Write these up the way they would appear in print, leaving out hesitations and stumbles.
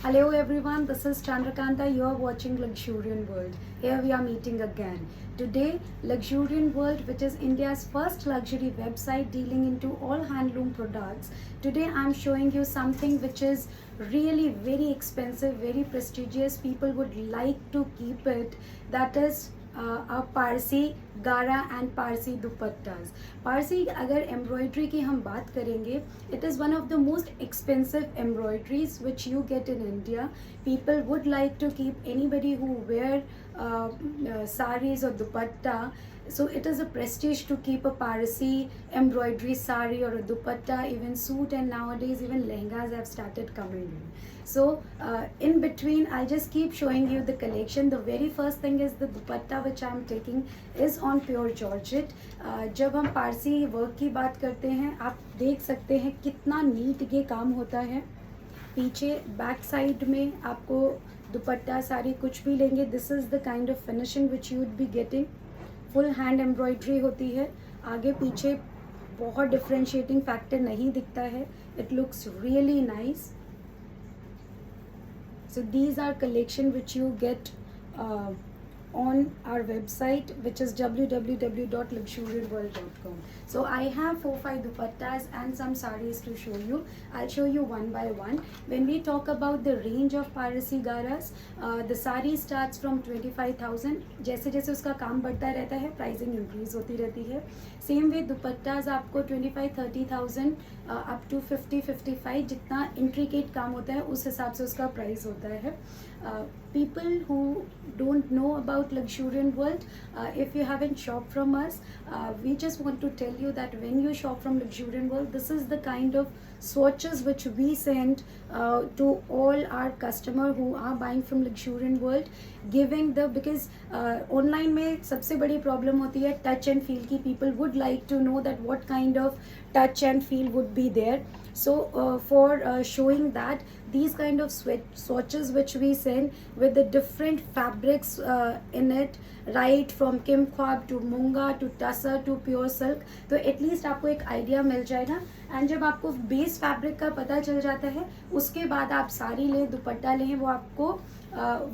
Hello everyone, this is Chandrakanta. You are watching Luxuriant World. Here we are meeting again. Today, Luxuriant World, which is India's first luxury website dealing into all handloom products. Today I am showing you something which is really very expensive, very prestigious. People would like to keep it. That is a Parsi gara and Parsi dupattas. Parsi अगर embroidery की हम बात करेंगे, it is one of the most expensive embroideries which you get in India. People would like to keep anybody who wear sarees or dupatta. So it is a prestige to keep a Parsi embroidery sari or a dupatta, even suit, and nowadays even lehengas have started coming in. So in between, I'll just keep showing you the collection. The very first thing is the dupatta which I'm taking is on pure georgette. जब हम Parsi work की बात करते हैं, आप देख सकते हैं कितना नीट ये काम होता है. पीछे बैक साइड में आपको दुपट्टा साड़ी कुछ भी लेंगे, this is the kind of finishing which you would be getting. Full hand embroidery होती है. आगे पीछे बहुत डिफ्रेंशिएटिंग फैक्टर नहीं दिखता है. It looks really nice. So these are collection which you get on our website, which is www.luxuriantworld.com. So I have 4-5 dupattas and some sarees to show you. I'll show you one by one. When we talk about the range of Parsi garas, the saree starts from 25,000. जैसे जैसे उसका काम बढ़ता रहता है, pricing increase होती रहती है. सेम वे दुपट्टाज आपको 25-30,000 अप टू 50-55, जितना इंट्रिकेट काम होता है उस हिसाब से उसका प्राइस होता है. People who don't know about Luxuriant World, if you haven't shopped from us, we just want to tell you that when you shop from Luxuriant World, this is the kind of swatches which we send to all our customer who are buying from Luxuriant World, giving the, because online में सबसे बड़ी problem होती है touch and feel की. people would like to know that what kind of touch and feel would be there. So for showing that, these kind of swatches which we send with the different fabrics in it, right from kimkhwab to munga to tussar to pure silk, तो at least आपको एक idea मिल जाएगा. And जब आपको base fabric का पता चल जाता है, उसके बाद आप साड़ी लें, दुपट्टा लें, वो आपको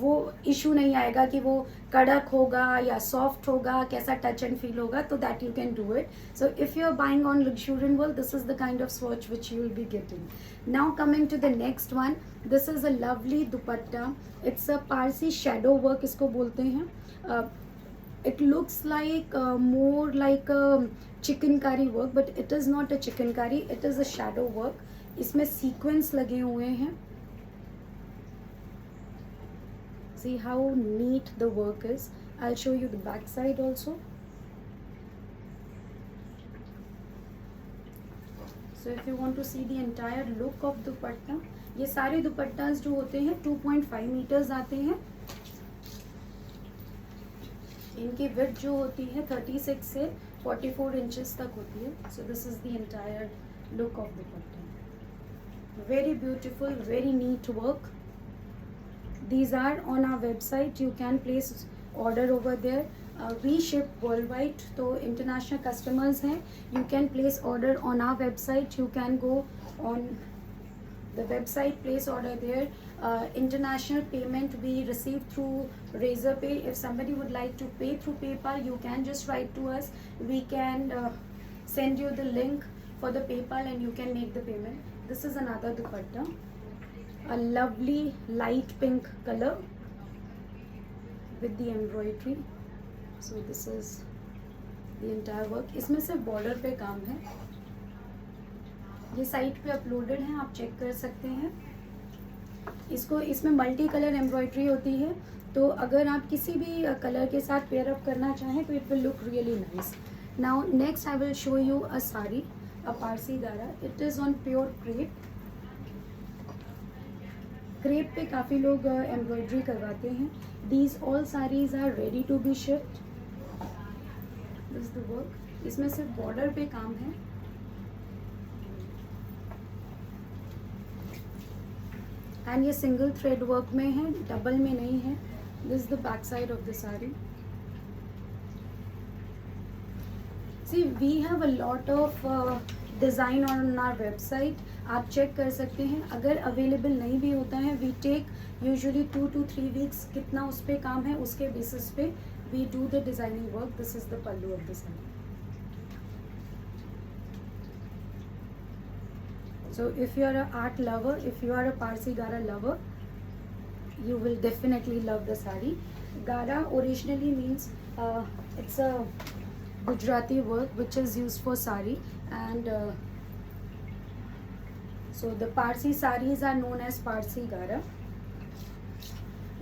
वो इशू नहीं आएगा कि वो कड़क होगा या सॉफ्ट होगा, कैसा टच एंड फील होगा. तो that you can do it. So if you are buying on Luxuriant World, this is the kind of swatch which you will be getting. Now coming to the next one, this is a lovely dupatta. It's a Parsi shadow work इसको बोलते हैं. It looks like more like a chickengari work, but it is not a chickengari, it is a shadow work. इसमें sequins लगे हुए हैं. See how neat the work is. I'll show you the back side also. So if you want to see the entire look of दुपट्टा, ये सारे दुपट्टास जो होते हैं 2.5 metres आते हैं. इनकी विड्थ जो होती है 36 से 44 इंचेस तक होती है. So this is the entire look of dupatta. Very beautiful, very neat work. These are on our website. You can place order over there. We ship worldwide. तो international customers हैं. You can place order on our website. You can go on the website, place order there. International payment we receive through Razorpay. If somebody would like to pay through PayPal, you can just write to us. We can send you the link for the PayPal and you can make the payment. This is another dupatta. A lovely light pink color with the embroidery. So this is the entire work. इसमें सिर्फ border पे काम है. ये site पे uploaded है, आप check कर सकते हैं. इसको इसमें मल्टी कलर एम्ब्रॉयडरी होती है, तो अगर आप किसी भी कलर के साथ पेयर अप करना चाहें तो it will look really nice. Now next I will show you a sari, a Parsi gara. It is on pure crepe. Crepe पे काफ़ी लोग एम्ब्रॉयडरी करवाते हैं. These all saris are ready to be shipped. This the work. इसमें सिर्फ बॉर्डर पे काम है. एंड ये सिंगल थ्रेड वर्क में है, डबल में नहीं है. This the back side of the sari. See, we have a lot of design on our website. आप चेक कर सकते हैं. अगर अवेलेबल नहीं भी होता है, we take usually 2 to 3 weeks. कितना उस पर काम है उसके बेसिस पे we do the designing work. This is the pallu of the sari. So if you are a art lover, if you are a Parsi Gara lover, you will definitely love the sari. Gara originally means it's a Gujarati word which is used for sari, and so the Parsi saris are known as Parsi Gara.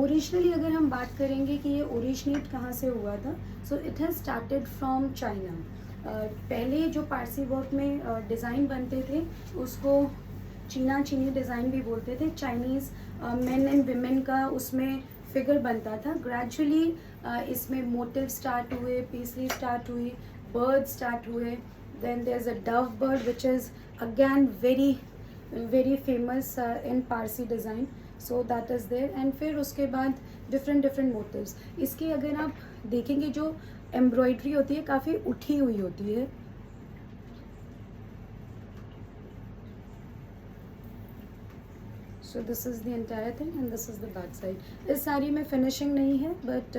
Originally अगर हम बात करेंगे कि ये originate कहाँ से हुआ था, so it has started from China. पहले जो पारसी वर्क में डिज़ाइन बनते थे उसको चीनी डिज़ाइन भी बोलते थे. चाइनीज़ मेन एंड विमेन का उसमें फिगर बनता था. ग्रेजुअली इसमें मोटिव स्टार्ट हुए, पीसली स्टार्ट हुई, बर्ड स्टार्ट हुए. Then there is a dove bird which is again very famous in Parsi design. So that is there. And फिर उसके बाद डिफरेंट मोटिव्स. इसकी अगर आप देखेंगे जो एम्ब्रॉयडरी होती है काफ़ी उठी हुई होती है. So this is the entire thing and this is the back side. इस साड़ी में फिनिशिंग नहीं है, but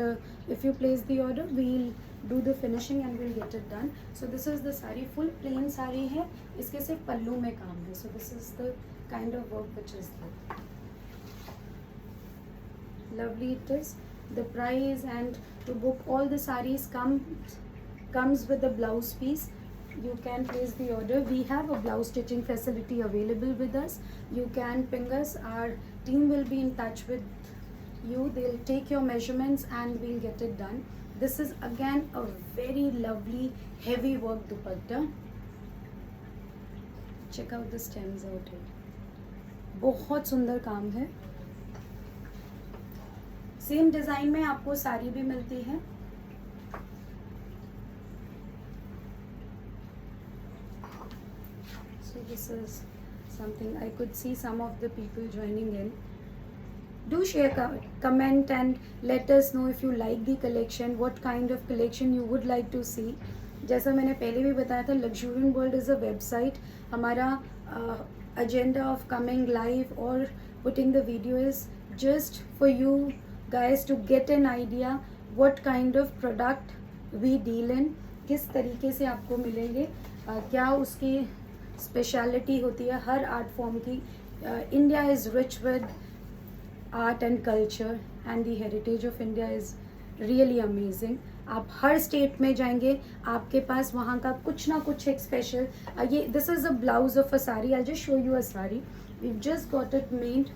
if you place the order we'll do the finishing and will get it done. So this is the sari. Full plain sari है, इसके सिर्फ पल्लू में काम है. So this is the kind of work which is there. Lovely it is. The price and to book all the sarees comes with a blouse piece. You can place the order. We have a blouse stitching facility available with us. You can ping us. Our team will be in touch with you. They'll take your measurements and we'll get it done. This is again a very lovely heavy work dupatta. Check out the stems out here. बहुत सुंदर काम है. Same design में आपको साड़ी भी मिलती है. So this is something I could see some of the people joining in. Do share, comment and let us know if you like the collection, what kind of collection you would like to see. जैसा मैंने पहले भी बताया था, Luxuriant World is a website. हमारा agenda of coming live or putting the video is just for you guys to get an idea what kind of product we deal in. किस तरीके से आपको मिलेंगे, क्या उसकी स्पेशलिटी होती है हर आर्ट फॉर्म की. India is rich with art and culture and the heritage of India is really amazing. आप हर स्टेट में जाएंगे, आपके पास वहाँ का कुछ ना कुछ एक स्पेशल. ये this is a blouse of a sari. I just show you a sari. We just got it made.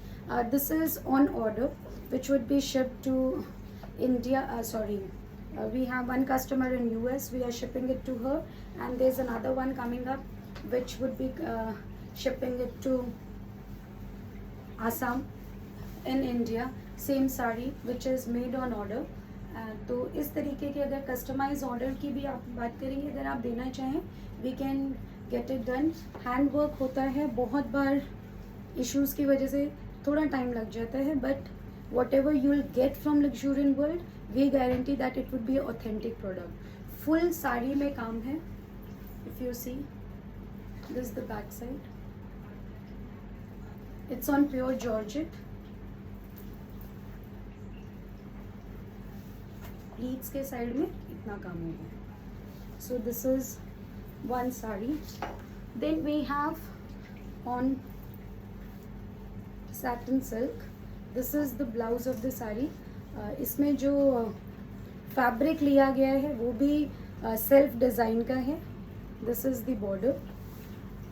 This is on order which would be shipped to India. We have one customer in US. We are shipping it to her, and there's another one coming up which would be shipping it to Assam in India. Same sari which is made on order. तो इस तरीके के अगर customise order की भी आप बात करेंगे, अगर आप देना चाहें, we can get it done. Hand work होता है, बहुत बार इश्यूज़ की वजह से थोड़ा टाइम लग जाता है, but whatever you will get from luxuriant world, we guarantee that it would be authentic product. Full sari में काम है. If you see this the back side, it's on pure georgette. Pleats के side में इतना काम हो गया. So this is one sari. Then we have on satin silk. This is the blouse of the saree. इसमें जो फैब्रिक लिया गया है वो भी सेल्फ डिज़ाइन का है. This is the border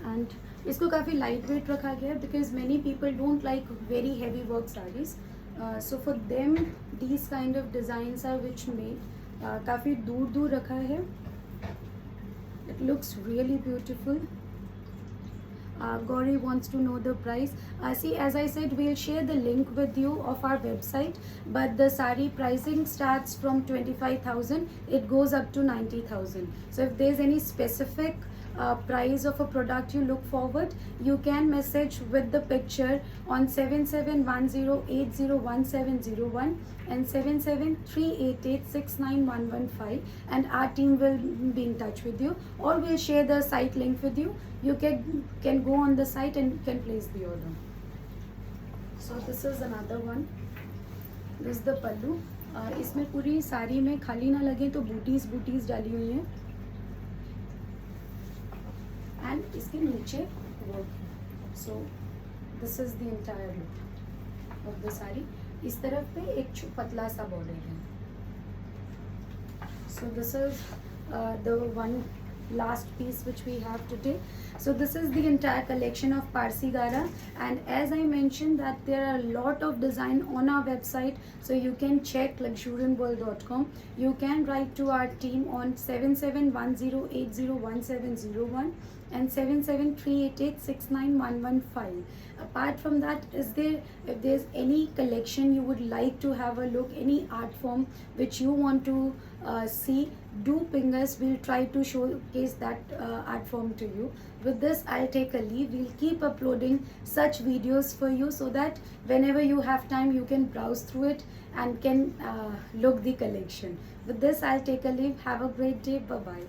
and इसको काफ़ी लाइट वेट रखा गया है because many people don't like very heavy work saris. So for them these kind of designs are which made. काफ़ी दूर रखा है. It looks really beautiful. Gauri wants to know the price. See, as I said, we'll share the link with you of our website, but the sari pricing starts from 25,000. It goes up to 90,000. So if there's any specific price of a product you look forward, you can message with the picture on 7710801701 and 7738869115, and our team will be in touch with you, or we'll share the site link with you. You can go on the site and can place the order. So this is another one. This is the pallu. इसमें पूरी साड़ी में खाली ना लगे तो booties डाली हुई हैं, एंड इसके नीचे work. So this is the entire look of the sari. इस तरफ पे एक पतला सा बॉर्डर है. So this is the one last piece which we have today. So this is the entire collection of Parsi Gara, and as I mentioned that there are a lot of design on our website, so you can check luxurianworld.com. You can write to our team on 7710801701 and 7738869115. Apart from that, if there's any collection you would like to have a look, any art form which you want to see, do ping us. We'll try to showcase that art form to you. With this, I'll take a leave. We'll keep uploading such videos for you so that whenever you have time, you can browse through it and can look the collection. With this, I'll take a leave. Have a great day. Bye bye.